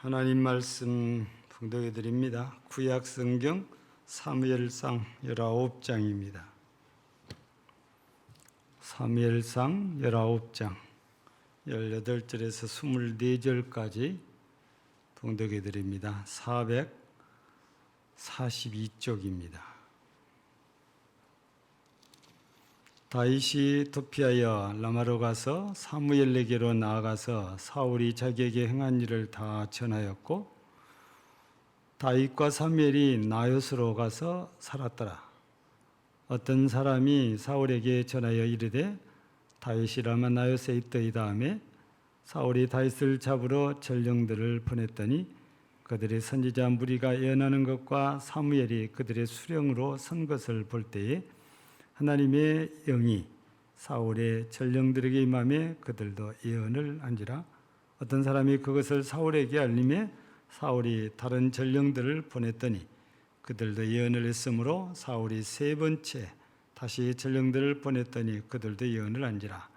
하나님 말씀 봉독해 드립니다. 구약 성경 사무엘상 19장입니다. 사무엘상 19장 18절에서 24절까지 봉독해 드립니다. 442쪽입니다. 다윗이 도피하여 라마로 가서 사무엘에게로 나아가서 사울이 자기에게 행한 일을 다 전하였고, 다윗과 사무엘이 나요스로 가서 살았더라. 어떤 사람이 사울에게 전하여 이르되 다윗이 라마 나요스에 있더이다 하매 사울이 다윗을 잡으러 전령들을 보냈더니 그들의 선지자 무리가 예언하는 것과 사무엘이 그들의 수령으로 선 것을 볼 때에 하나님의 영이 사울의 전령들에게 임하매 그들도 예언을 한지라. 어떤 사람이 그것을 사울에게 알림해 사울이 다른 전령들을 보냈더니 그들도 예언을 했으므로 사울이 세 번째 다시 전령들을 보냈더니 그들도 예언을 한지라.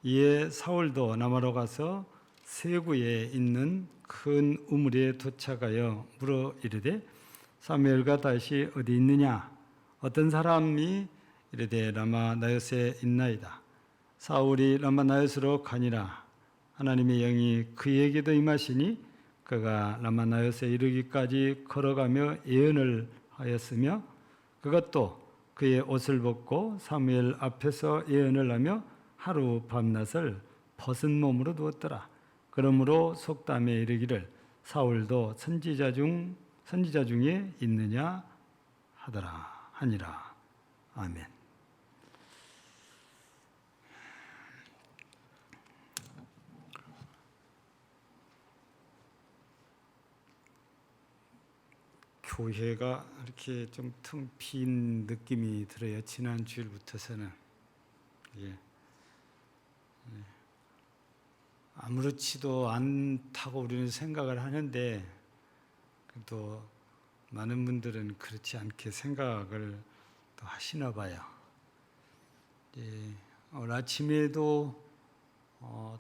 이에 사울도 남아로 가서 세구에 있는 큰 우물에 도착하여 물어 이르되 사무엘과 다윗이 어디 있느냐? 어떤 사람이 이르되 라마 나요스에 있나이다. 사울이 라마 나요스로 가니라. 하나님의 영이 그에게도 임하시니 그가 라마 나요스에 이르기까지 걸어가며 예언을 하였으며 그것도 그의 옷을 벗고 사무엘 앞에서 예언을 하며 하루 밤낮을 벗은 몸으로 누웠더라. 그러므로 속담에 이르기를 사울도 선지자 중에 있느냐 하더라 하니라. 아멘. 교회가 이렇게 좀 텅 빈 느낌이 들어요. 지난 주일부터서는 아무렇지도 않다고 우리는 생각을 하는데 또 많은 분들은 그렇지 않게 생각을 또 하시나 봐요. 오늘 아침에도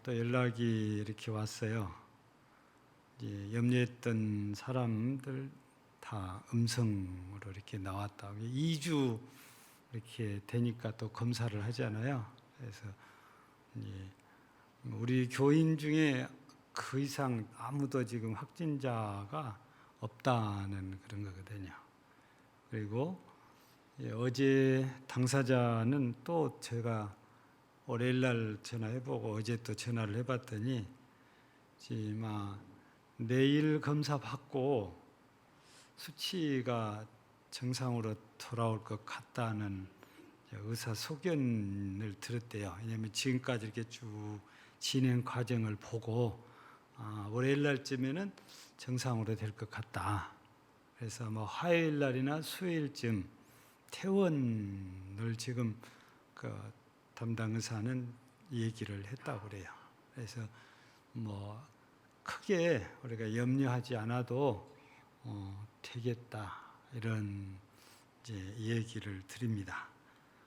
또 연락이 이렇게 왔어요. 염려했던 사람들 다 음성으로 이렇게 나왔다. 2주 이렇게 되니까 또 검사를 하잖아요. 그래서 우리 교인 중에 그 이상 아무도 지금 확진자가 없다는 그런 거거든요. 그리고 어제 당사자는 또 제가 월요일 날 전화해보고 어제 또 전화를 해봤더니 내일 검사 받고 수치가 정상으로 돌아올 것 같다는 의사소견을 들었대요. 왜냐하면 지금까지 이렇게 쭉 진행 과정을 보고 월요일 날쯤에는 정상으로 될 것 같다. 그래서 화요일 날이나 수요일쯤 퇴원을 지금 그 담당 의사는 얘기를 했다고 그래요. 그래서 크게 우리가 염려하지 않아도 되겠다 이런 얘기를 드립니다.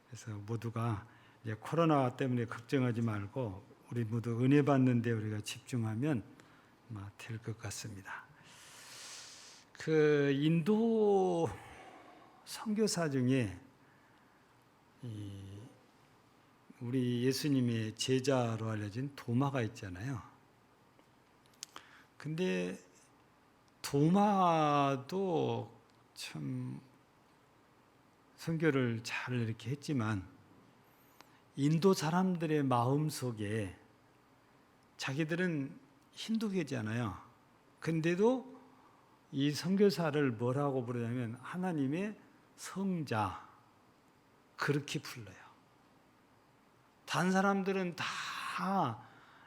그래서 모두가 이제 코로나 때문에 걱정하지 말고 우리 모두 은혜 받는 데 우리가 집중하면 될 것 같습니다. 그 인도 선교사 중에 우리 예수님의 제자로 알려진 도마가 있잖아요. 근데 도마도 참 선교를 잘 이렇게 했지만 인도 사람들의 마음속에 자기들은 힌두교잖아요. 근데도 이 선교사를 뭐라고 부르냐면 하나님의 성자 그렇게 불러요. 다른 사람들은 다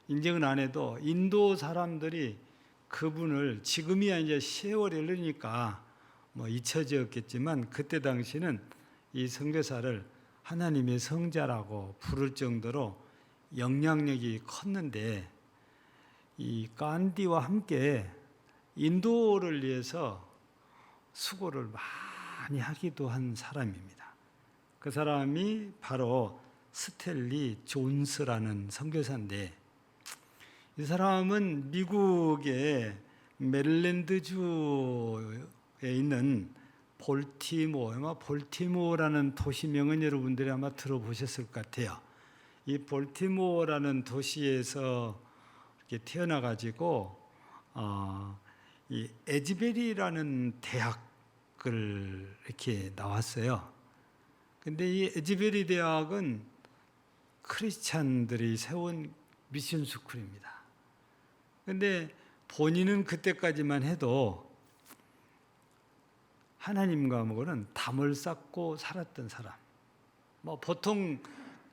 인정은 안 해도 인도 사람들이 그분을 지금이야 이제 세월이 흐르니까 잊혀졌겠지만 그때 당시는 이 선교사를 하나님의 성자라고 부를 정도로 영향력이 컸는데 이 간디와 함께 인도를 위해서 수고를 많이 하기도 한 사람입니다. 그 사람이 바로 스텔리 존스라는 선교사인데 이 사람은 미국의 메릴랜드주에 있는 볼티모어라는 도시명은 여러분들이 아마 들어보셨을 것 같아요. 이 볼티모어라는 도시에서 이렇게 태어나가지고 이 에즈베리라는 대학을 이렇게 나왔어요. 근데 이 에즈베리 대학은 크리스찬들이 세운 미션 스쿨입니다. 근데 본인은 그때까지만 해도 하나님과는 담을 쌓고 살았던 사람. 뭐 보통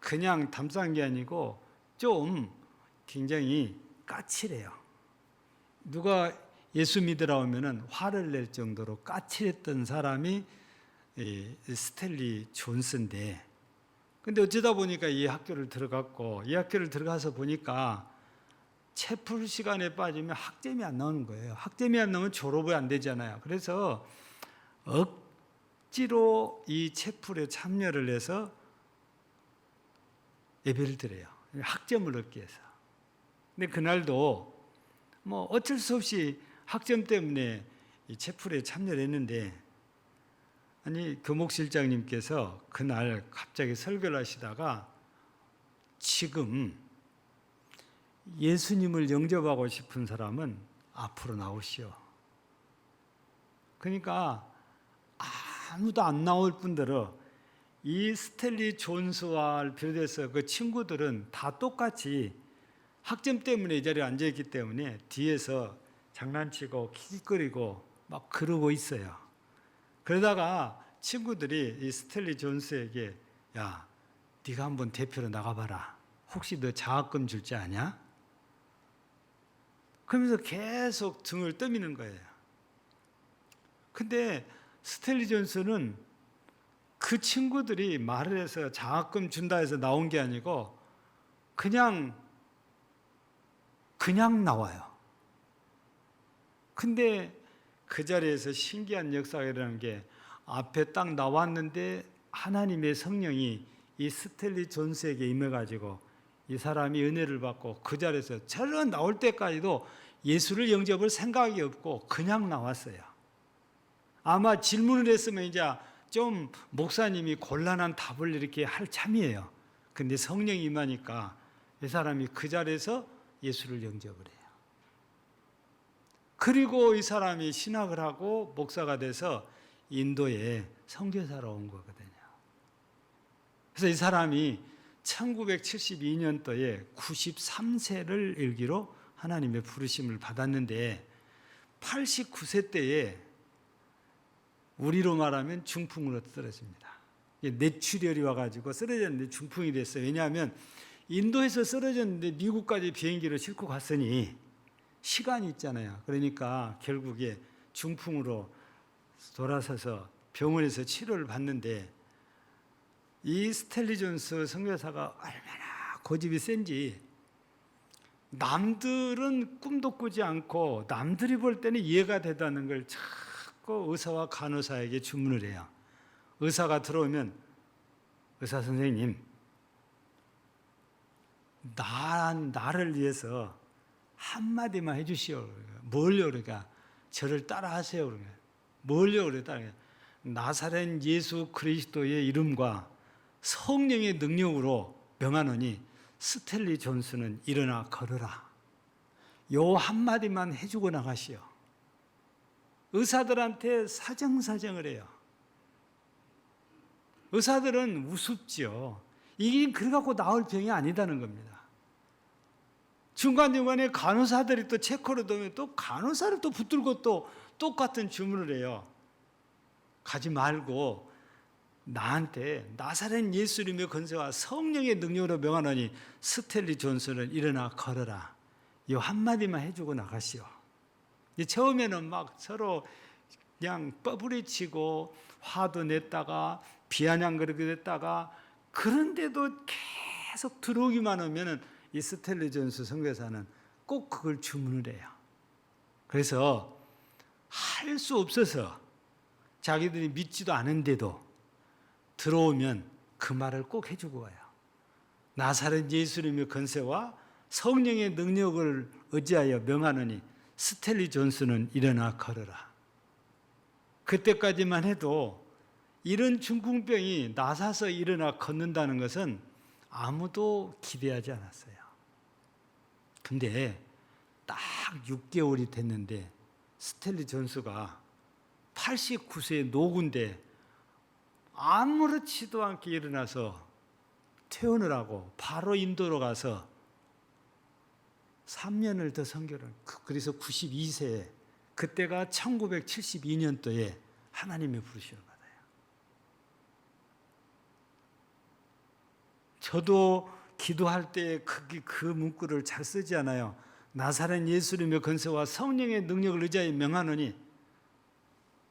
그냥 담 쌓은 게 아니고 좀 굉장히 까칠해요. 누가 예수 믿으러 오면은 화를 낼 정도로 까칠했던 사람이 스탠리 존스인데, 근데 어쩌다 보니까 이 학교를 들어갔고, 이 학교를 들어가서 보니까 채플 시간에 빠지면 학점이 안 나오는 거예요. 학점이 안 나오면 졸업이 안 되잖아요. 그래서 억지로 이 채플에 참여를 해서 예배를 드려요. 학점을 얻기 위해서. 근데 그날도 뭐 어쩔 수 없이 학점 때문에 이 채플에 참여를 했는데, 아니 교목실장님께서 그날 갑자기 설교를 하시다가 지금 예수님을 영접하고 싶은 사람은 앞으로 나오시오. 그러니까 아무도 안 나올 뿐더러 이 스탠리 존스와 비롯해서 그 친구들은 다 똑같이 학점 때문에 이 자리에 앉아있기 때문에 뒤에서 장난치고 킥킥거리고 막 그러고 있어요. 그러다가 친구들이 이 스탠리 존스에게, 야, 네가 한번 대표로 나가봐라. 혹시 너 장학금 줄 줄 아냐? 그러면서 계속 등을 떠미는 거예요. 근데 스탠리 존스는 그 친구들이 말을 해서 장학금 준다 해서 나온 게 아니고 그냥 나와요. 근데 그 자리에서 신기한 역사가 일어나는 게, 앞에 딱 나왔는데 하나님의 성령이 이 스탠리 존스에게 임해가지고 이 사람이 은혜를 받고 그 자리에서 저런 나올 때까지도 예수를 영접할 생각이 없고 그냥 나왔어요. 아마 질문을 했으면 이제 좀 목사님이 곤란한 답을 이렇게 할 참이에요. 근데 성령이 임하니까 이 사람이 그 자리에서 예수를 영접을 해요. 그리고 이 사람이 신학을 하고 목사가 돼서 인도에 선교사로 온 거거든요. 그래서 이 사람이 1972년도에 93세를 일기로 하나님의 부르심을 받았는데 89세 때에 우리로 말하면 중풍으로 쓰러집니다. 뇌출혈이 와가지고 쓰러졌는데 중풍이 됐어요. 왜냐하면 인도에서 쓰러졌는데 미국까지 비행기로 싣고 갔으니 시간이 있잖아요. 그러니까 결국에 중풍으로 돌아서서 병원에서 치료를 받는데, 이 스탠리 존스 선교사가 얼마나 고집이 센지, 남들은 꿈도 꾸지 않고 남들이 볼 때는 이해가 되다는 걸 자꾸 의사와 간호사에게 주문을 해요. 의사가 들어오면, 의사 선생님, 나를 위해서 한마디만 해주시오. 뭘요? 그러니까 저를 따라하세요. 그러니까 뭘요? 그래 따라. 나사렛 예수 그리스도의 이름과 성령의 능력으로 명하노니 스탠리 존스는 일어나 걸어라. 요 한마디만 해주고 나가시오. 의사들한테 사정사정을 해요. 의사들은 우습지요. 이게 그래갖고 나올 병이 아니다는 겁니다. 중간중간에 간호사들이 또 체크를 도면 또 간호사를 또 붙들고 또 똑같은 주문을 해요. 가지 말고 나한테 나사렛 예수 이름의 권세와 성령의 능력으로 명하노니 스탠리 존스는 일어나 걸어라. 이 한마디만 해주고 나가시오. 처음에는 막 서로 그냥 뻐부리치고 화도 냈다가 비아냥거리게 됐다가, 그런데도 계속 들어오기만 하면은 이 스탠리 존스 선교사는 꼭 그걸 주문을 해요. 그래서 할 수 없어서 자기들이 믿지도 않은데도 들어오면 그 말을 꼭 해주고 와요. 나사렛 예수님의 권세와 성령의 능력을 의지하여 명하노니 스텔리 존스는 일어나 걸어라. 그때까지만 해도 이런 중풍병이 나사서 일어나 걷는다는 것은 아무도 기대하지 않았어요. 근데 딱 6개월이 됐는데 스텔리 존스가 89세의 노군데 아무렇지도 않게 일어나서 퇴원을 하고 바로 인도로 가서 3년을 더 선교를, 그래서 92세에, 그때가 1972년도에 하나님의 부르심을 받아요. 저도 기도할 때 그 문구를 잘 쓰지 않아요. 나사렛 예수님의 권세와 성령의 능력을 의지하여 명하노니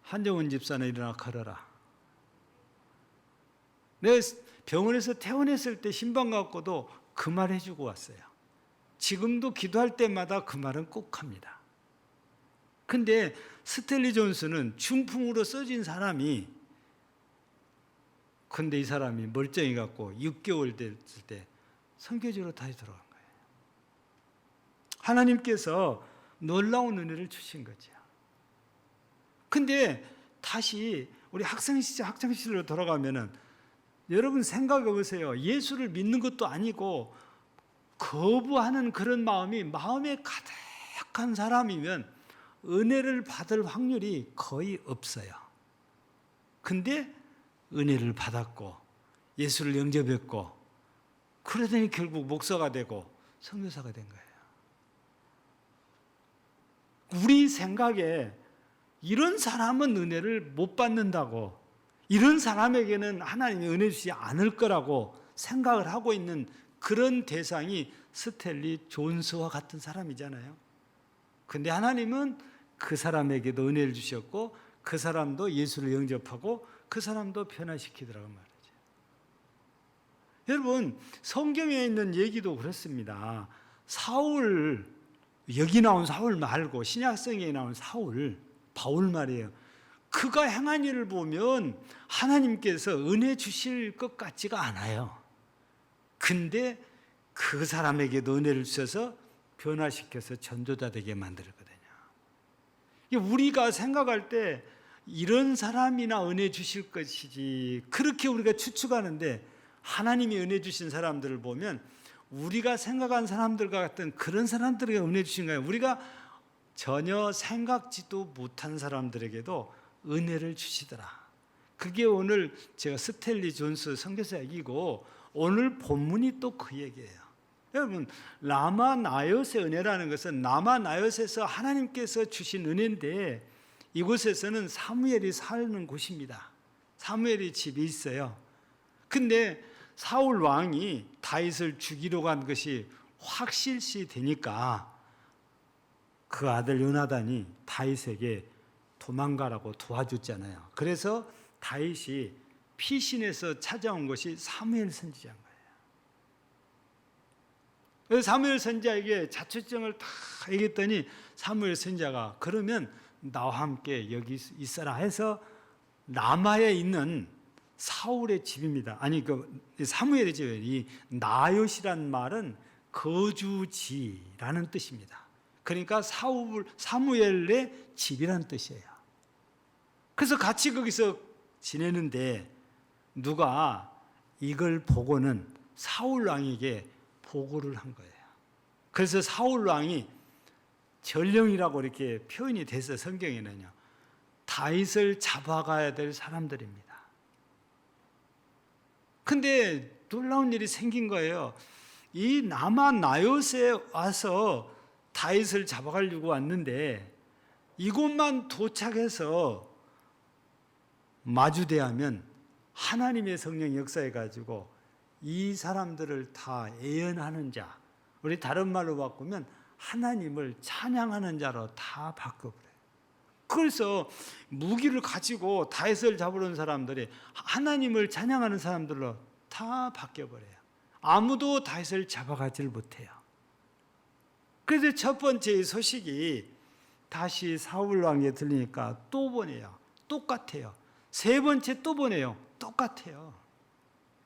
한정훈 집사는 일어나 걸어라. 내가 병원에서 퇴원했을 때 신방 갖고도 그 말 해주고 왔어요. 지금도 기도할 때마다 그 말은 꼭 합니다. 근데 스텔리 존스는 중풍으로 써진 사람이, 근데 이 사람이 멀쩡히 갖고 6개월 됐을 때 선교지로 다시 돌아간 거예요. 하나님께서 놀라운 은혜를 주신 거죠. 근데 다시 우리 학창시절로 돌아가면은 여러분 생각해 보세요. 예수를 믿는 것도 아니고 거부하는 그런 마음에 가득한 사람이면 은혜를 받을 확률이 거의 없어요. 근데 은혜를 받았고 예수를 영접했고 그러더니 결국 목사가 되고 선교사가 된 거예요. 우리 생각에 이런 사람은 은혜를 못 받는다고, 이런 사람에게는 하나님이 은혜 주지 않을 거라고 생각을 하고 있는 그런 대상이 스텔리 존스와 같은 사람이잖아요. 근데 하나님은 그 사람에게도 은혜를 주셨고 그 사람도 예수를 영접하고 그 사람도 변화시키더라고 말이죠. 여러분, 성경에 있는 얘기도 그렇습니다. 사울, 여기 나온 사울 말고 신약성경에 나온 사울, 바울 말이에요. 그가 행한 일을 보면 하나님께서 은혜 주실 것 같지가 않아요. 근데 그 사람에게도 은혜를 주셔서 변화시켜서 전도자 되게 만들었거든요. 우리가 생각할 때 이런 사람이나 은혜 주실 것이지 그렇게 우리가 추측하는데, 하나님이 은혜 주신 사람들을 보면 우리가 생각한 사람들과 같은 그런 사람들에게 은혜 주신 거예요. 우리가 전혀 생각지도 못한 사람들에게도 은혜를 주시더라. 그게 오늘 제가 스텔리 존스 선교사 얘기고 오늘 본문이 또 그 얘기예요. 여러분, 라마 나요스의 은혜라는 것은 라마 나요스에서 하나님께서 주신 은혜인데, 이곳에서는 사무엘이 사는 곳입니다. 사무엘이 집이 있어요. 근데 사울 왕이 다윗을 죽이려고 한 것이 확실시 되니까 그 아들 요나단이 다윗에게 도망가라고 도와줬잖아요. 그래서 다윗이 피신해서 찾아온 것이 사무엘 선지자인 거예요. 그래서 사무엘 선지자에게 자초지정을 다 얘기했더니 사무엘 선지자가 그러면 나와 함께 여기 있어라 해서 라마에 있는 사울의 집입니다. 아니 그 사무엘의 집이에요. 이 나요시란 말은 거주지라는 뜻입니다. 그러니까 사무엘의 집이라는 뜻이에요. 그래서 같이 거기서 지내는데 누가 이걸 보고는 사울 왕에게 보고를 한 거예요. 그래서 사울 왕이 전령이라고 이렇게 표현이 돼서 성경에는요, 다윗을 잡아가야 될 사람들입니다. 근데 놀라운 일이 생긴 거예요. 이 남아 나요스에 와서 다윗을 잡아가려고 왔는데 이곳만 도착해서 마주대하면 하나님의 성령 역사해가지고 이 사람들을 다 예언하는 자, 우리 다른 말로 바꾸면 하나님을 찬양하는 자로 다 바꿔버려요. 그래서 무기를 가지고 다윗을 잡으러 온 사람들이 하나님을 찬양하는 사람들로 다 바뀌어버려요. 아무도 다윗을 잡아가질 못해요. 그래서 첫 번째 소식이 다시 사울 왕에 들리니까 또 보내요. 똑같아요. 세 번째 또 보내요. 똑같아요.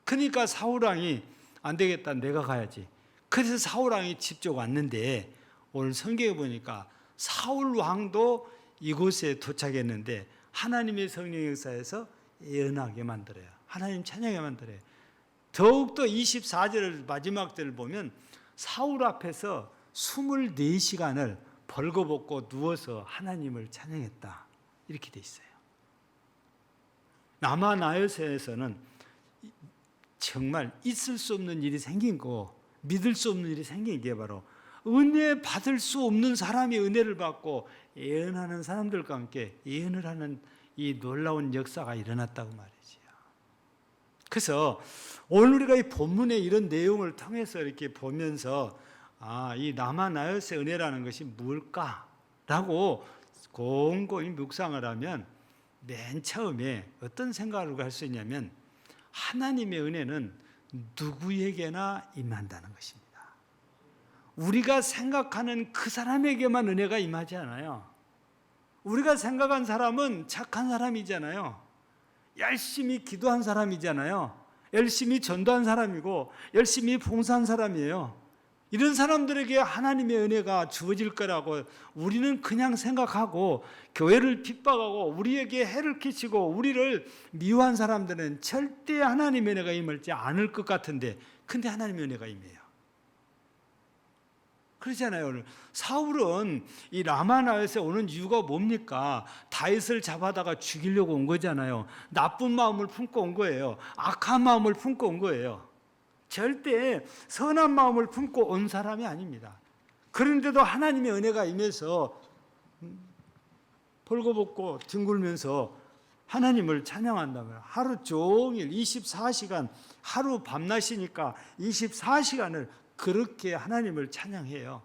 그러니까 사울 왕이 안 되겠다, 내가 가야지. 그래서 사울 왕이 직접 왔는데 오늘 성경에 보니까 사울 왕도 이곳에 도착했는데 하나님의 성령 역사에서 예언하게 만들어요. 하나님 찬양하게 만들어요. 더욱더 24절 마지막 절을 보면 사울 앞에서 24시간을 벌거벗고 누워서 하나님을 찬양했다. 이렇게 돼 있어요. 라마나요세에서는 정말 있을 수 없는 일이 생긴 거, 믿을 수 없는 일이 생긴 게 바로 은혜 받을 수 없는 사람이 은혜를 받고 예언하는 사람들과 함께 예언을 하는 이 놀라운 역사가 일어났다고 말이지요. 그래서 오늘 우리가 이 본문의 이런 내용을 통해서 이렇게 보면서 이 라마나요스의 은혜라는 것이 뭘까라고 곰곰이 묵상을 하면 맨 처음에 어떤 생각을 할 수 있냐면 하나님의 은혜는 누구에게나 임한다는 것입니다. 우리가 생각하는 그 사람에게만 은혜가 임하지 않아요. 우리가 생각한 사람은 착한 사람이잖아요. 열심히 기도한 사람이잖아요. 열심히 전도한 사람이고 열심히 봉사한 사람이에요. 이런 사람들에게 하나님의 은혜가 주어질 거라고 우리는 그냥 생각하고 교회를 핍박하고 우리에게 해를 끼치고 우리를 미워한 사람들은 절대 하나님의 은혜가 임하지 않을 것 같은데 근데 하나님의 은혜가 임해요. 그러잖아요. 오늘 사울은 이 라마나요스에 오는 이유가 뭡니까? 다윗을 잡아다가 죽이려고 온 거잖아요. 나쁜 마음을 품고 온 거예요. 악한 마음을 품고 온 거예요. 절대 선한 마음을 품고 온 사람이 아닙니다. 그런데도 하나님의 은혜가 임해서 벌거벗고 뒹굴면서 하나님을 찬양한다면 하루 종일 24시간 하루 밤낮이니까 24시간을 그렇게 하나님을 찬양해요.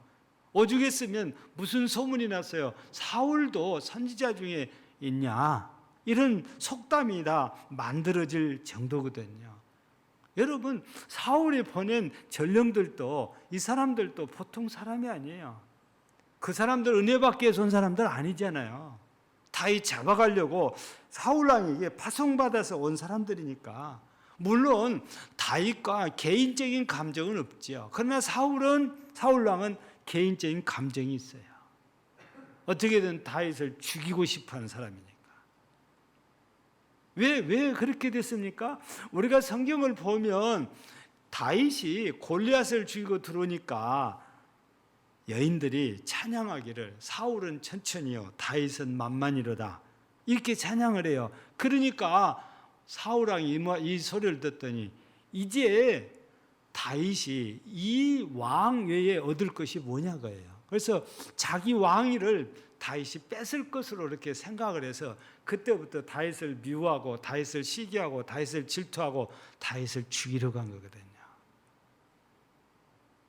오죽했으면 무슨 소문이 났어요. 사울도 선지자 중에 있냐 이런 속담이 다 만들어질 정도거든요. 여러분 사울이 보낸 전령들도 이 사람들도 보통 사람이 아니에요. 그 사람들 은혜 받기 위해서 온 사람들 아니잖아요. 다윗 잡아가려고 사울왕에게 파송받아서 온 사람들이니까 물론 다윗과 개인적인 감정은 없지요. 그러나 사울왕은 개인적인 감정이 있어요. 어떻게든 다윗을 죽이고 싶어하는 사람이니까. 왜 그렇게 됐습니까? 우리가 성경을 보면 다윗이 골리앗을 죽이고 들어오니까 여인들이 찬양하기를 사울은 천천히요 다윗은 만만이로다 이렇게 찬양을 해요. 그러니까 사울왕이 이 소리를 듣더니 이제 다윗이 이 왕 외에 얻을 것이 뭐냐고요. 그래서 자기 왕위를 다윗이 뺏을 것으로 이렇게 생각을 해서 그때부터 다윗을 미워하고 다윗을 시기하고 다윗을 질투하고 다윗을 죽이려고 한 거거든요.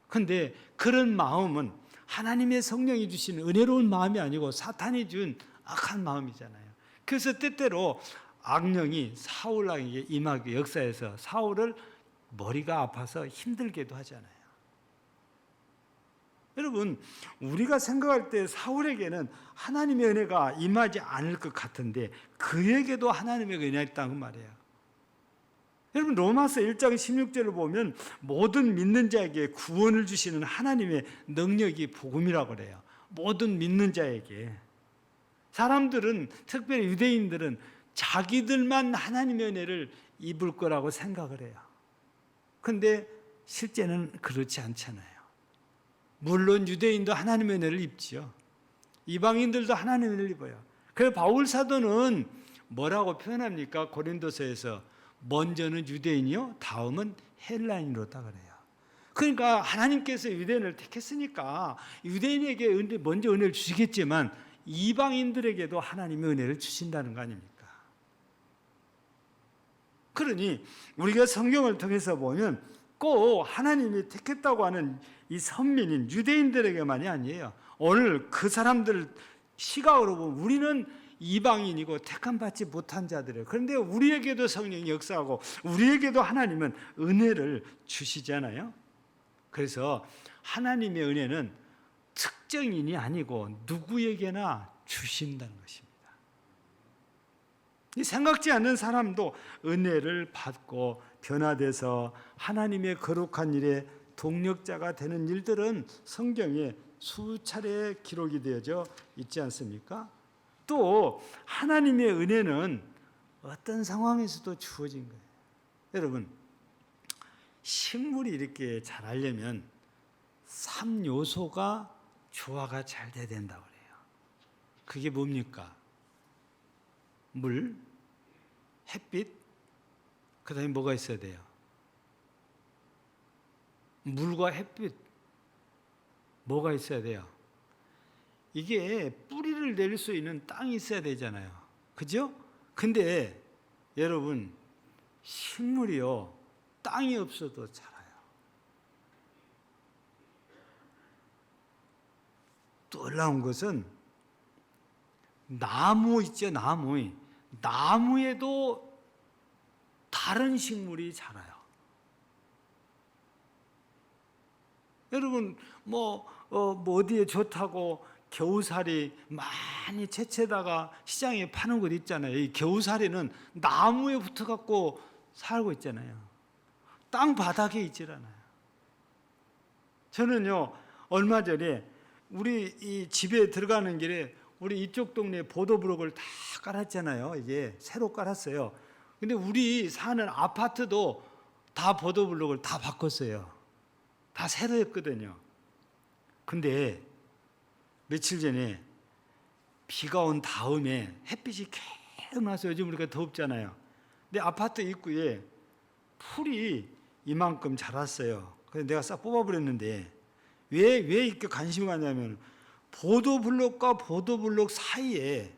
그런데 그런 마음은 하나님의 성령이 주신 은혜로운 마음이 아니고 사탄이 준 악한 마음이잖아요. 그래서 때때로 악령이 사울왕에게 임하게 역사에서 사울을 머리가 아파서 힘들게도 하잖아요. 여러분 우리가 생각할 때 사울에게는 하나님의 은혜가 임하지 않을 것 같은데 그에게도 하나님의 은혜가 있다는 말이에요. 여러분 로마서 1장 16절을 보면 모든 믿는 자에게 구원을 주시는 하나님의 능력이 복음이라고 그래요. 모든 믿는 자에게. 사람들은 특별히 유대인들은 자기들만 하나님의 은혜를 입을 거라고 생각을 해요. 그런데 실제는 그렇지 않잖아요. 물론 유대인도 하나님의 은혜를 입지요. 이방인들도 하나님의 은혜를 입어요. 그래서 바울 사도는 뭐라고 표현합니까? 고린도서에서 먼저는 유대인이요 다음은 헬라인이로다 그래요. 그러니까 하나님께서 유대인을 택했으니까 유대인에게 먼저 은혜를 주시겠지만 이방인들에게도 하나님의 은혜를 주신다는 거 아닙니까? 그러니 우리가 성경을 통해서 보면 꼭 하나님이 택했다고 하는 이 선민인 유대인들에게만이 아니에요. 오늘 그 사람들 시각으로 보면 우리는 이방인이고 택함 받지 못한 자들이에요. 그런데 우리에게도 성령이 역사하고 우리에게도 하나님은 은혜를 주시잖아요. 그래서 하나님의 은혜는 특정인이 아니고 누구에게나 주신다는 것입니다. 생각지 않는 사람도 은혜를 받고 변화돼서 하나님의 거룩한 일에 동력자가 되는 일들은 성경에 수차례 기록이 되어져 있지 않습니까? 또 하나님의 은혜는 어떤 상황에서도 주어진 거예요. 여러분, 식물이 이렇게 자라려면 3요소가 조화가 잘 돼야 된다고 그래요. 그게 뭡니까? 물, 햇빛, 그 다음에 뭐가 있어야 돼요? 물과 햇빛, 뭐가 있어야 돼요? 이게 뿌리를 내릴 수 있는 땅이 있어야 되잖아요. 그죠? 근데 여러분, 식물이요, 땅이 없어도 자라요. 또 놀라운 것은 나무 있죠, 나무에도 다른 식물이 자라요. 여러분, 어디에 좋다고 겨우살이 많이 채채다가 시장에 파는 것 있잖아요. 이 겨우살이는 나무에 붙어갖고 살고 있잖아요. 땅 바닥에 있질 않아요. 저는요, 얼마 전에 우리 이 집에 들어가는 길에 우리 이쪽 동네에 보도블록을 다 깔았잖아요. 이제 새로 깔았어요. 근데 우리 사는 아파트도 다 보도블록을 다 바꿨어요. 다 새로 했거든요. 근데 며칠 전에 비가 온 다음에 햇빛이 계속 나서 요즘 우리가 덥잖아요. 근데 아파트 입구에 풀이 이만큼 자랐어요. 그래서 내가 싹 뽑아버렸는데 왜 이렇게 관심이 가냐면 보도블록과 보도블록 사이에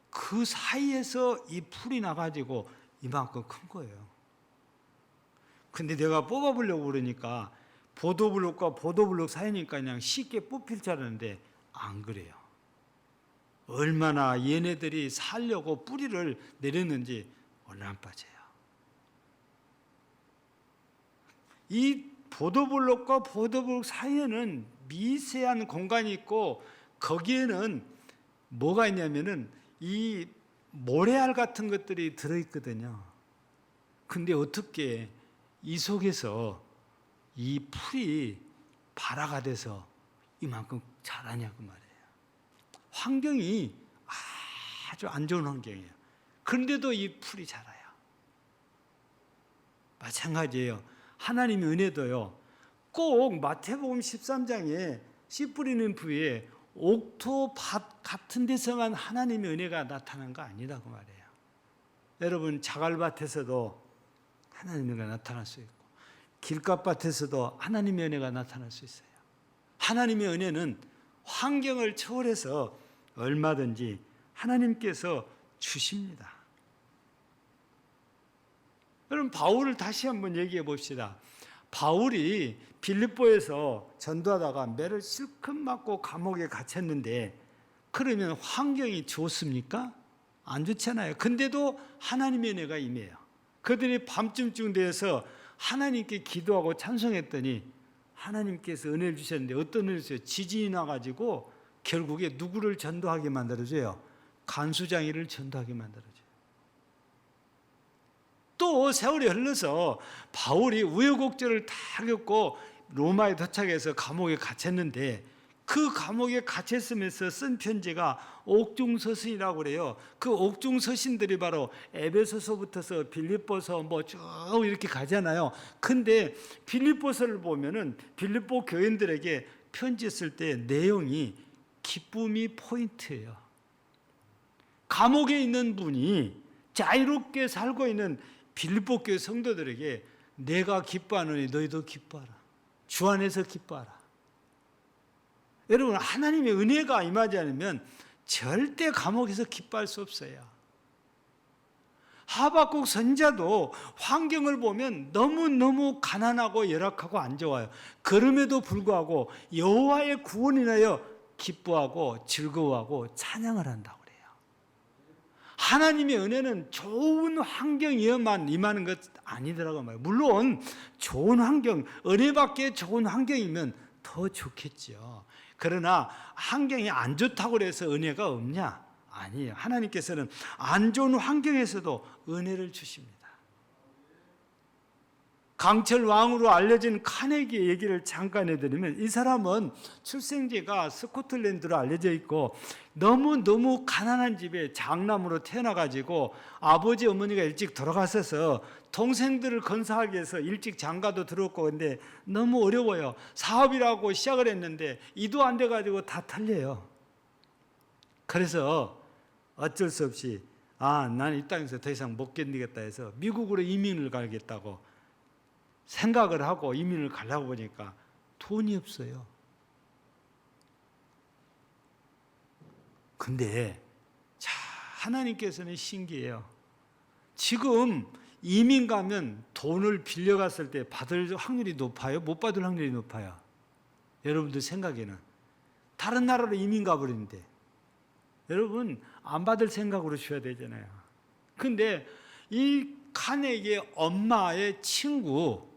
그 사이에서 이 풀이 나가지고 이만큼 큰 거예요. 근데 내가 뽑아보려고 그러니까 보도블록과 보도블록 사이니까 그냥 쉽게 뽑힐 줄 알았는데 안 그래요. 얼마나 얘네들이 살려고 뿌리를 내렸는지 얼마나 빠져요. 이 보도블록과 보도블록 사이에는 미세한 공간이 있고 거기에는 뭐가 있냐면은 이 모래알 같은 것들이 들어있거든요. 근데 어떻게 이 속에서 이 풀이 발화가 돼서 이만큼 자라냐고 말이에요. 환경이 아주 안 좋은 환경이에요. 그런데도 이 풀이 자라요. 마찬가지예요. 하나님의 은혜도요. 꼭 마태복음 13장에 씨 뿌리는 부위에 옥토밭 같은 데서만 하나님의 은혜가 나타난 거 아니라고 말해요. 여러분, 자갈밭에서도 하나님의 은혜가 나타날 수 있고 길가밭에서도 하나님의 은혜가 나타날 수 있어요. 하나님의 은혜는 환경을 초월해서 얼마든지 하나님께서 주십니다. 여러분, 바울을 다시 한번 얘기해 봅시다. 바울이 빌립보에서 전도하다가 매를 실컷 맞고 감옥에 갇혔는데 그러면 환경이 좋습니까? 안 좋잖아요. 근데도 하나님의 은혜가 임해요. 그들이 밤쯤쯤 되어서 하나님께 기도하고 찬송했더니 하나님께서 은혜를 주셨는데 어떤 은혜를 주세요? 지진이 나가지고 결국에 누구를 전도하게 만들어줘요? 간수장이를 전도하게 만들어줘요. 또 세월이 흘러서 바울이 우여곡절을 다 겪고 로마에 도착해서 감옥에 갇혔는데 그 감옥에 갇혔으면서 쓴 편지가 옥중서신이라고 그래요. 그 옥중서신들이 바로 에베소서부터서 빌립보서 쭉 이렇게 가잖아요. 근데 빌립보서를 보면은 빌립보 교인들에게 편지 쓸 때 내용이 기쁨이 포인트예요. 감옥에 있는 분이 자유롭게 살고 있는 빌립보 교회 성도들에게 내가 기뻐하노니 너희도 기뻐하라. 주 안에서 기뻐하라. 여러분, 하나님의 은혜가 임하지 않으면 절대 감옥에서 기뻐할 수 없어요. 하박국 선지자도 환경을 보면 너무너무 가난하고 열악하고 안 좋아요. 그럼에도 불구하고 여호와의 구원을 인하여 기뻐하고 즐거워하고 찬양을 한다고 그래요. 하나님의 은혜는 좋은 환경이어만 임하는 것 아니더라고 말이에요. 물론 좋은 환경, 은혜밖에 좋은 환경이면 더 좋겠죠. 그러나 환경이 안 좋다고 해서 은혜가 없냐? 아니에요. 하나님께서는 안 좋은 환경에서도 은혜를 주십니다. 강철 왕으로 알려진 카네기의 얘기를 잠깐 해드리면, 이 사람은 출생지가 스코틀랜드로 알려져 있고 너무 가난한 집에 장남으로 태어나가지고 아버지 어머니가 일찍 돌아가셔서 동생들을 건사하기 위해서 일찍 장가도 들었고, 근데 너무 어려워요. 사업이라고 시작을 했는데 이도 안 돼가지고 다 털려요. 그래서 어쩔 수 없이 나는 이 땅에서 더 이상 못 견디겠다 해서 미국으로 이민을 가겠다고 생각을 하고 이민을 가려고 보니까 돈이 없어요. 근데 하나님께서는 신기해요. 지금 이민 가면 돈을 빌려갔을 때 받을 확률이 높아요? 못 받을 확률이 높아요? 여러분들 생각에는. 다른 나라로 이민 가버리는데 여러분 안 받을 생각으로 쉬어야 되잖아요. 근데 이 카네기의 엄마의 친구인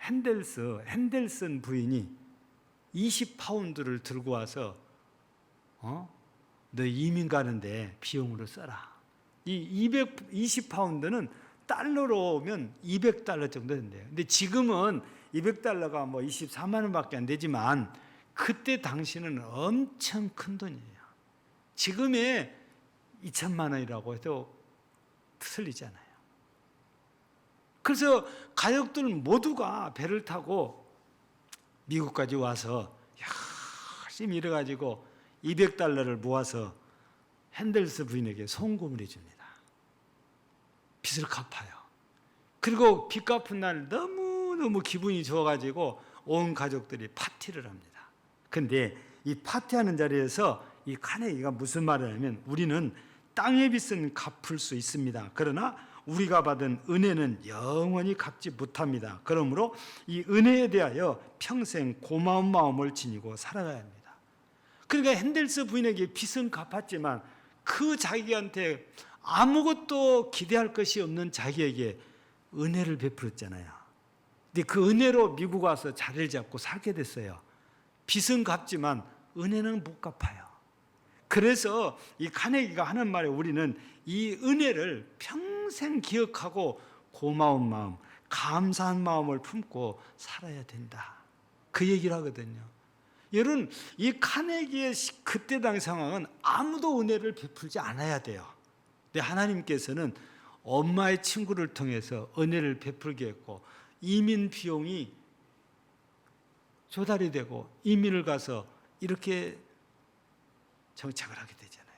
핸델슨 부인이 20파운드를 들고 와서 너 이민 가는데 비용으로 써라. 이 220파운드는 달러로 오면 200달러 정도 된대요. 근데 지금은 200달러가 뭐 24만 원밖에 안 되지만 그때 당시는 엄청 큰 돈이에요. 지금의 2천만 원이라고 해도 틀리지 않아요. 그래서 가족들 모두가 배를 타고 미국까지 와서 열심히 일해가지고 200달러를 모아서 핸델스 부인에게 송금을 해줍니다. 빚을 갚아요. 그리고 빚 갚은 날 너무너무 기분이 좋아가지고 온 가족들이 파티를 합니다. 근데 이 파티하는 자리에서 이 카네기가 무슨 말을 하냐면, 우리는 땅의 빚은 갚을 수 있습니다. 그러나 우리가 받은 은혜는 영원히 갚지 못합니다. 그러므로 이 은혜에 대하여 평생 고마운 마음을 지니고 살아가야 합니다. 그러니까 핸델스 부인에게 빚은 갚았지만 그 자기한테 아무것도 기대할 것이 없는 자기에게 은혜를 베풀었잖아요. 근데 그 은혜로 미국 와서 자리를 잡고 살게 됐어요. 빚은 갚지만 은혜는 못 갚아요. 그래서 이 카네기가 하는 말에 우리는 이 은혜를 평생 기억하고 고마운 마음, 감사한 마음을 품고 살아야 된다. 그 얘기를 하거든요. 여러분, 이 카네기의 그때 당시 상황은 아무도 은혜를 베풀지 않아야 돼요. 근데 하나님께서는 엄마의 친구를 통해서 은혜를 베풀게 했고 이민 비용이 조달이 되고 이민을 가서 이렇게 정착을 하게 되잖아요.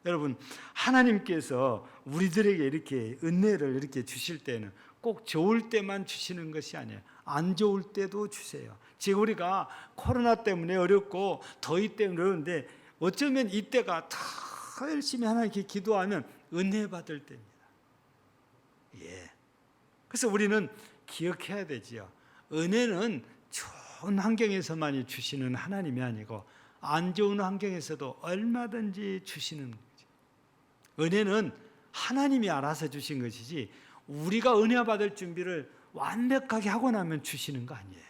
여러분, 하나님께서 우리들에게 이렇게 은혜를 이렇게 주실 때는 꼭 좋을 때만 주시는 것이 아니에요. 안 좋을 때도 주세요. 지금 우리가 코로나 때문에 어렵고 더위 때문에 어려운데 어쩌면 이때가 더 열심히 하나님께 기도하면 은혜 받을 때입니다. 그래서 우리는 기억해야 되지요. 은혜는 좋은 환경에서만 주시는 하나님이 아니고 안 좋은 환경에서도 얼마든지 주시는 거죠. 은혜는 하나님이 알아서 주신 것이지 우리가 은혜 받을 준비를 완벽하게 하고 나면 주시는 거 아니에요.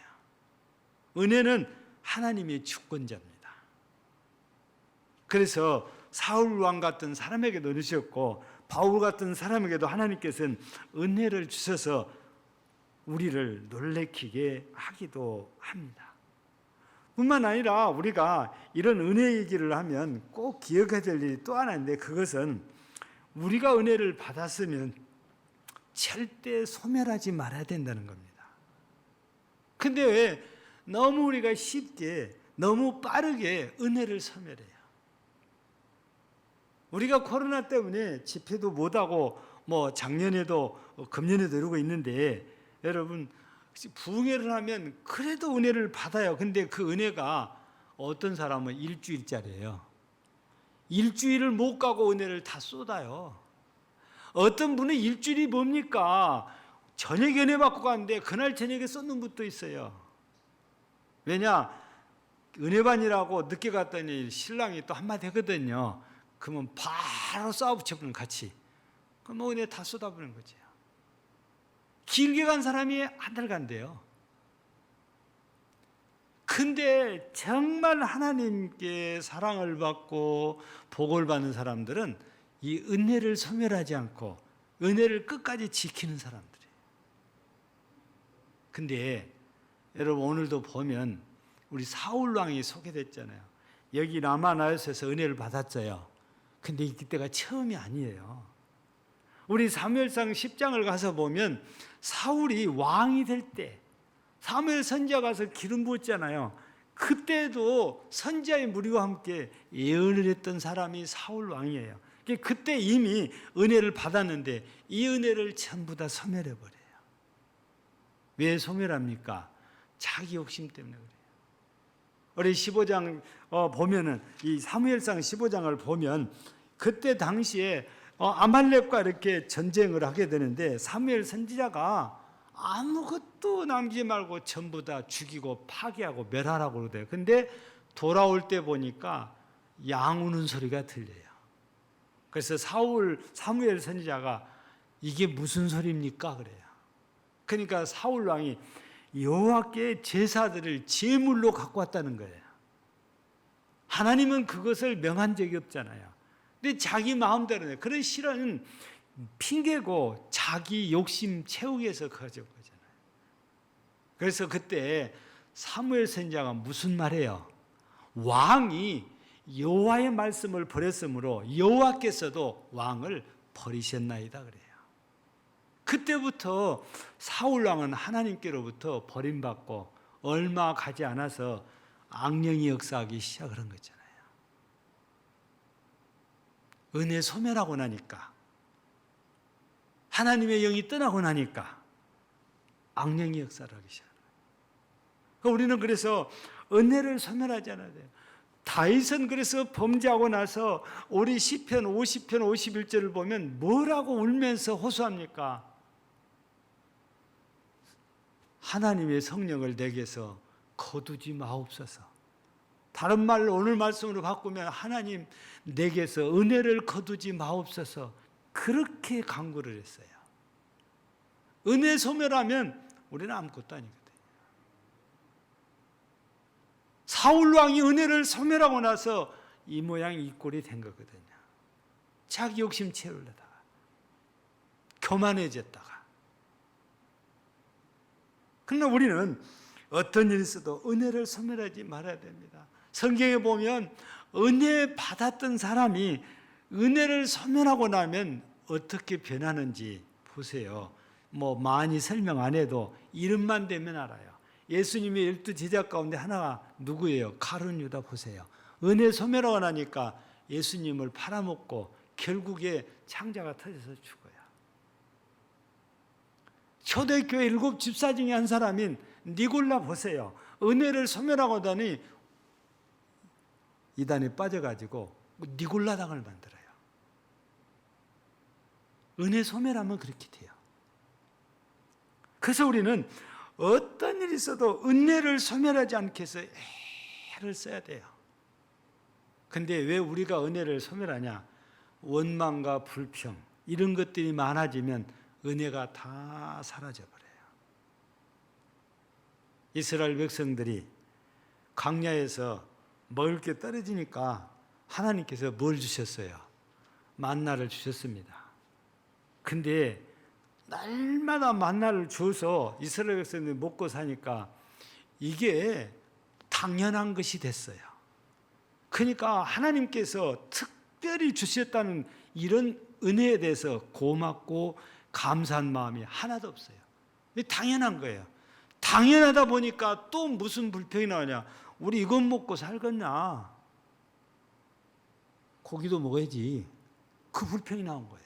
은혜는 하나님이 주권자입니다. 그래서 사울 왕 같은 사람에게도 주셨고 바울 같은 사람에게도 하나님께서는 은혜를 주셔서 우리를 놀래키게 하기도 합니다. 뿐만 아니라 우리가 이런 은혜 얘기를 하면 꼭 기억해야 될 일이 또 하나 있는데, 그것은 우리가 은혜를 받았으면 절대 소멸하지 말아야 된다는 겁니다. 근데 왜 너무 우리가 쉽게 너무 빠르게 은혜를 소멸해요? 우리가 코로나 때문에 집회도 못하고 뭐 작년에도 금년에도 이러고 있는데, 여러분 부흥회를 하면 그래도 은혜를 받아요. 근데 그 은혜가 어떤 사람은 일주일짜리예요. 일주일을 못 가고 은혜를 다 쏟아요. 어떤 분은 일주일이 뭡니까? 저녁에 은혜 받고 가는데 그날 저녁에 쏟는 분도 있어요. 왜냐? 은혜반이라고 늦게 갔더니 신랑이 또 한마디 하거든요. 그러면 바로 쏴붙여버리는 같이. 그럼 은혜 다 쏟아부는 거죠. 길게 간 사람이 한 달 간대요. 근데 정말 하나님께 사랑을 받고 복을 받는 사람들은 이 은혜를 소멸하지 않고 은혜를 끝까지 지키는 사람들이에요. 근데 여러분 오늘도 보면 우리 사울 왕이 소개됐잖아요. 여기 라마나요스에서 은혜를 받았어요. 근데 이때가 처음이 아니에요. 우리 사무엘상 10장을 가서 보면 사울이 왕이 될 때 사무엘 선지자 가서 기름 부었잖아요. 그때도 선지자의 무리와 함께 예언을 했던 사람이 사울 왕이에요. 그때 이미 은혜를 받았는데 이 은혜를 전부 다 소멸해 버려요. 왜 소멸합니까? 자기 욕심 때문에 그래요. 우리 15장 보면은 이 사무엘상 15장을 보면 그때 당시에 아말렉과 이렇게 전쟁을 하게 되는데 사무엘 선지자가 아무것도 남기지 말고 전부 다 죽이고 파괴하고 멸하라고 그래요. 근데 돌아올 때 보니까 양 우는 소리가 들려요. 그래서 사무엘 선지자가 이게 무슨 소리입니까? 그래요. 그러니까 사울 왕이 여호와께 제사들을 제물로 갖고 왔다는 거예요. 하나님은 그것을 명한 적이 없잖아요. 근데 자기 마음대로 그런 실언은 핑계고 자기 욕심 채우기 위해서 가져온 거잖아요. 그래서 그때 사무엘 선지자가 무슨 말해요? 왕이 여호와의 말씀을 버렸으므로 여호와께서도 왕을 버리셨나이다 그래요. 그때부터 사울 왕은 하나님께로부터 버림받고 얼마 가지 않아서 악령이 역사하기 시작을 한 거잖아요. 은혜 소멸하고 나니까, 하나님의 영이 떠나고 나니까 악령이 역사를 하기 시작해요. 우리는 그래서 은혜를 소멸하지 않아야 돼요. 다윗은 그래서 범죄하고 나서 우리 시편 50편 51절을 보면 뭐라고 울면서 호소합니까? 하나님의 성령을 내게서 거두지 마옵소서. 다른 말로 오늘 말씀으로 바꾸면 하나님 내게서 은혜를 거두지 마옵소서. 그렇게 간구를 했어요. 은혜 소멸하면 우리는 아무것도 아니거든요. 사울 왕이 은혜를 소멸하고 나서 이 모양 이 꼴이 된 거거든요. 자기 욕심 채우려다가 교만해졌다가. 그러나 우리는 어떤 일이 있어도 은혜를 소멸하지 말아야 됩니다. 성경에 보면 은혜 받았던 사람이 은혜를 소멸하고 나면 어떻게 변하는지 보세요. 많이 설명 안 해도 이름만 대면 알아요. 예수님의 12제자 가운데 하나가 누구예요? 가룟 유다 보세요. 은혜 소멸하고 나니까 예수님을 팔아먹고 결국에 창자가 터져서 죽어요. 초대교회 7 집사 중에 한 사람인 니골라 보세요. 은혜를 소멸하고 나니 이단에 빠져가지고 니골라당을 만들어요. 은혜 소멸하면 그렇게 돼요. 그래서 우리는 어떤 일이 있어도 은혜를 소멸하지 않게 해서 애를 써야 돼요. 근데 왜 우리가 은혜를 소멸하냐? 원망과 불평 이런 것들이 많아지면 은혜가 다 사라져버려요. 이스라엘 백성들이 광야에서 먹을 게 떨어지니까 하나님께서 뭘 주셨어요? 만나를 주셨습니다. 근데 날마다 만나를 줘서 이스라엘 백성들이 먹고 사니까 이게 당연한 것이 됐어요. 그러니까 하나님께서 특별히 주셨다는 이런 은혜에 대해서 고맙고 감사한 마음이 하나도 없어요. 당연한 거예요. 당연하다 보니까 또 무슨 불평이 나오냐? 우리 이것 먹고 살겠나? 고기도 먹어야지. 그 불평이 나온 거예요.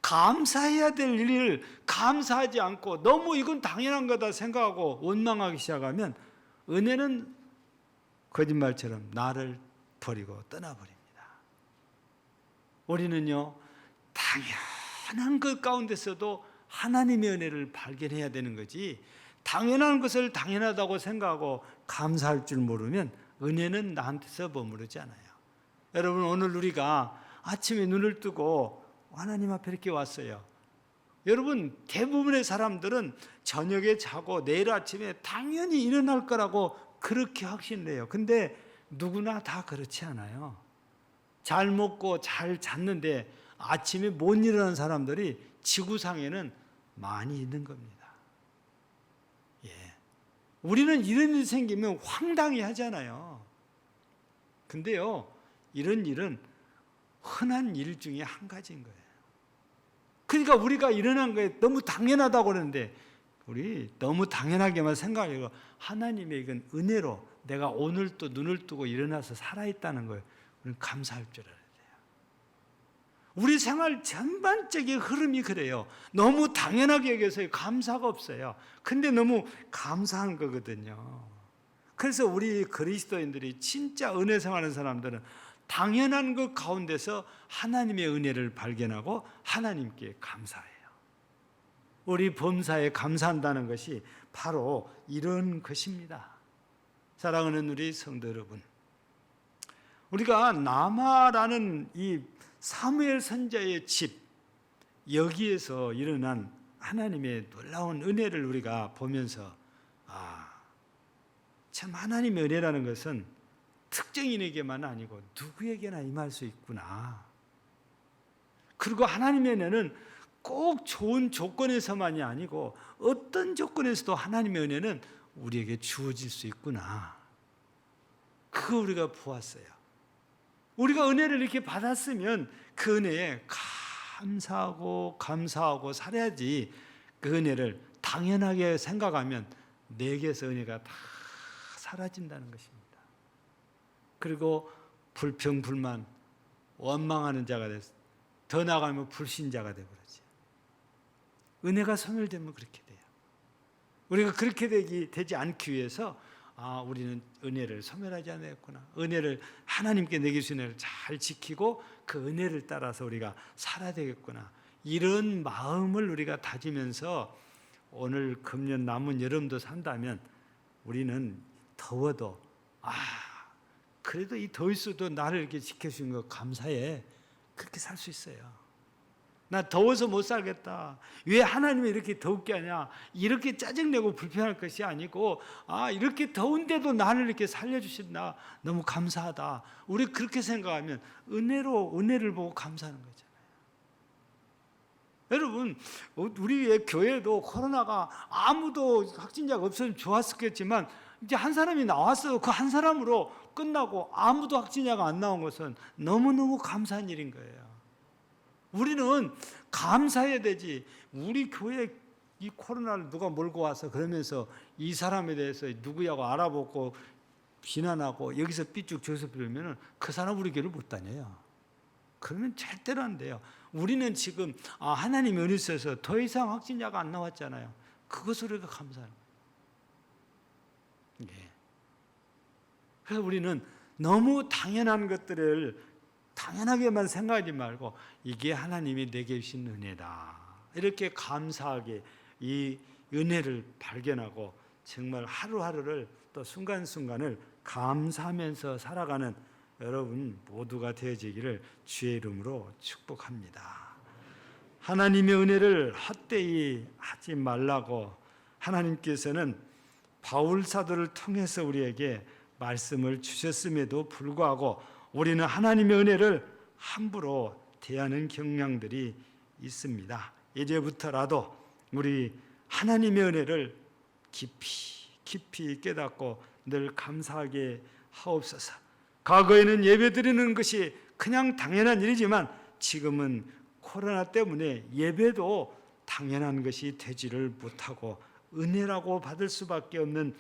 감사해야 될 일을 감사하지 않고 너무 이건 당연한 거다 생각하고 원망하기 시작하면 은혜는 거짓말처럼 나를 버리고 떠나버립니다. 우리는요, 당연한 것 가운데서도 하나님의 은혜를 발견해야 되는 거지, 당연한 것을 당연하다고 생각하고 감사할 줄 모르면 은혜는 나한테서 머무르지 않아요. 여러분, 오늘 우리가 아침에 눈을 뜨고 하나님 앞에 이렇게 왔어요. 여러분, 대부분의 사람들은 저녁에 자고 내일 아침에 당연히 일어날 거라고 그렇게 확신을 해요. 근데 누구나 다 그렇지 않아요. 잘 먹고 잘 잤는데 아침에 못 일어나는 사람들이 지구상에는 많이 있는 겁니다. 예. 우리는 이런 일이 생기면 황당해 하잖아요. 근데요, 이런 일은 흔한 일 중에 한 가지인 거예요. 그러니까 우리가 일어난 거에 너무 당연하다고 그러는데, 우리 너무 당연하게만 생각하고 하나님의 이건 은혜로 내가 오늘 또 눈을 뜨고 일어나서 살아있다는 거예요. 우리는 감사할 줄 알아야 돼요. 우리 생활 전반적인 흐름이 그래요. 너무 당연하게 여겨서 감사가 없어요. 근데 너무 감사한 거거든요. 그래서 우리 그리스도인들이 진짜 은혜 생활하는 사람들은 당연한 것 가운데서 하나님의 은혜를 발견하고 하나님께 감사해요. 우리 범사에 감사한다는 것이 바로 이런 것입니다. 사랑하는 우리 성도 여러분, 우리가 나마라는 이 사무엘 선지자의 집, 여기에서 일어난 하나님의 놀라운 은혜를 우리가 보면서 참 하나님의 은혜라는 것은 특정인에게만 아니고 누구에게나 임할 수 있구나. 그리고 하나님의 은혜는 꼭 좋은 조건에서만이 아니고 어떤 조건에서도 하나님의 은혜는 우리에게 주어질 수 있구나. 그거 우리가 보았어요. 우리가 은혜를 이렇게 받았으면 그 은혜에 감사하고 살아야지. 그 은혜를 당연하게 생각하면 내게서 은혜가 다 사라진다는 것입니다. 그리고 불평, 불만, 원망하는 자가 돼서 더 나아가면 불신자가 되버리죠. 은혜가 소멸되면 그렇게 돼요. 우리가 그렇게 되지 않기 위해서 우리는 은혜를 소멸하지 않았구나. 은혜를 하나님께 내게 주신 은혜를 잘 지키고 그 은혜를 따라서 우리가 살아야 되겠구나. 이런 마음을 우리가 다지면서 오늘 금년 남은 여름도 산다면 우리는 더워도 그래도 이 더위수도 나를 이렇게 지켜주신 거 감사해. 그렇게 살 수 있어요. 나 더워서 못 살겠다. 왜 하나님이 이렇게 덥게 하냐? 이렇게 짜증내고 불평할 것이 아니고 이렇게 더운데도 나를 이렇게 살려주신다. 너무 감사하다. 우리 그렇게 생각하면 은혜를 보고 감사하는 거잖아요. 여러분, 우리의 교회도 코로나가 아무도 확진자가 없으면 좋았겠지만 이제 한 사람이 나왔어요. 그 한 사람으로 끝나고 아무도 확진자가 안 나온 것은 너무너무 감사한 일인 거예요. 우리는 감사해야 되지. 우리 교회 이 코로나를 누가 몰고 와서 그러면서 이 사람에 대해서 누구냐고 알아보고 비난하고 여기서 삐쭉 저기서 비르면 그 사람 우리 교회를 못 다녀요. 그러면 절대로 안 돼요. 우리는 지금 하나님의 은혜 있어서 더 이상 확진자가 안 나왔잖아요. 그것을 우리가 감사하는 거예요. 예. 그래서 우리는 너무 당연한 것들을 당연하게만 생각하지 말고 이게 하나님이 내게 주신 은혜다. 이렇게 감사하게 이 은혜를 발견하고 정말 하루하루를 또 순간순간을 감사하면서 살아가는 여러분 모두가 되어지기를 주의 이름으로 축복합니다. 하나님의 은혜를 헛되이 하지 말라고 하나님께서는 바울 사도를 통해서 우리에게 말씀을 주셨음에도 불구하고 우리는 하나님의 은혜를 함부로 대하는 경향들이 있습니다. 이제부터라도 우리 하나님의 은혜를 깊이 깨닫고 늘 감사하게 하옵소서. 과거에는 예배드리는 것이 그냥 당연한 일이지만 지금은 코로나 때문에 예배도 당연한 것이 되지를 못하고 은혜라고 받을 수밖에 없는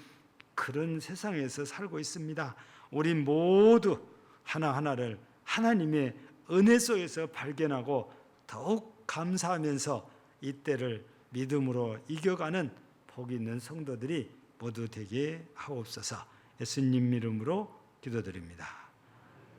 그런 세상에서 살고 있습니다. 우리 모두 하나하나를 하나님의 은혜 속에서 발견하고 더욱 감사하면서 이때를 믿음으로 이겨가는 복 있는 성도들이 모두 되게 하옵소서. 예수님 이름으로 기도드립니다.